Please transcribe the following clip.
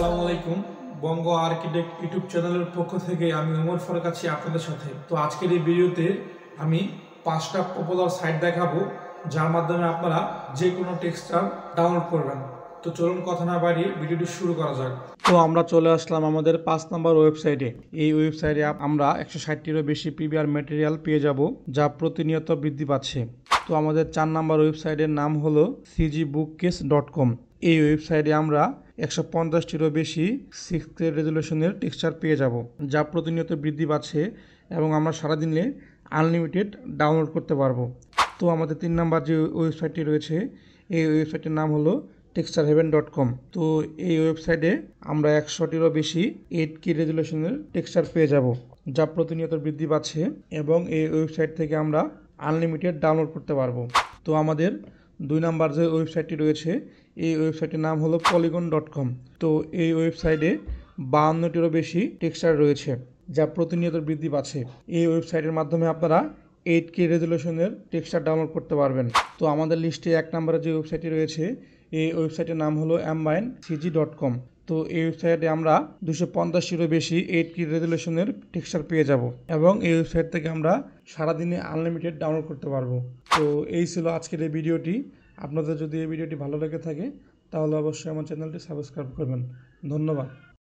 আসসালামু আলাইকুম। বঙ্গ architect YouTube চ্যানেলের পক্ষ থেকে আমি ওমর ফারুক আছি আপনাদের সাথে। তো আজকের এই ভিডিওতে আমি 5টা পপুলার সাইট দেখাবো যার মাধ্যমে আপনারা যে কোনো টেক্সচার ডাউনলোড করবেন। তো চলুন কথা না বাড়িয়ে ভিডিওটি শুরু করা যাক। তো আমরা চলে আসলাম আমাদের 5 নম্বর ওয়েবসাইটে। এই ওয়েবসাইটে আমরা 160টিরও বেশি পিবিআর ম্যাটেরিয়াল পেয়ে যাব যা প্রতিনিয়ত বৃদ্ধি পাচ্ছে। তো আমাদের 4 নম্বর ওয়েবসাইটের নাম হলো cgbookcase.com। এই ওয়েবসাইটে আমরা 150টিরও বেশি 6K রেজলিউশনের টেক্সচার পেয়ে যাব যা প্রতিনিয়ত বৃদ্ধি পাচ্ছে এবং আমরা সারাদিনে আনলিমিটেড ডাউনলোড করতে পারবো। তো আমাদের 3 নাম্বার যে ওয়েবসাইটটি রয়েছে এই ওয়েবসাইটের নাম হলো textureheaven.com। তো এই ওয়েবসাইটে আমরা 100টিরও বেশি 8K রেজলিউশনের টেক্সচার পেয়ে যাব যা প্রতিনিয়ত বৃদ্ধি পাচ্ছে এবং এই ওয়েবসাইট থেকে আমরা আনলিমিটেড ডাউনলোড করতে পারবো। তো আমাদের 2 নাম্বার যে ওয়েবসাইটটি রয়েছে এই ওয়েবসাইটের নাম হলো polygon.com। তো এই ওয়েবসাইটে 52টিরও বেশি টেক্সচার রয়েছে যা প্রতিনিয়ত বৃদ্ধি পাচ্ছে। এই ওয়েবসাইটের মাধ্যমে আপনারা 8K রেজলিউশনের টেক্সচার ডাউনলোড করতে পারবেন। তো আমাদের লিস্টে 1 নম্বরে যে ওয়েবসাইটটি রয়েছে এই ওয়েবসাইটের নাম হলো ambient.cg.com। তো এই ওয়েবসাইটে আমরা 250টিরও বেশি 8K রেজলিউশনের টেক্সচার পেয়ে যাব এবং এই ওয়েবসাইট থেকে আমরা সারাদিনে আনলিমিটেড ডাউনলোড করতে পারবো। তো এই ছিল আজকের এই ভিডিওটি। আপনাদের যদি এই ভিডিওটি ভালো লেগে থাকে তাহলে অবশ্যই আমার চ্যানেলটি সাবস্ক্রাইব করবেন। ধন্যবাদ।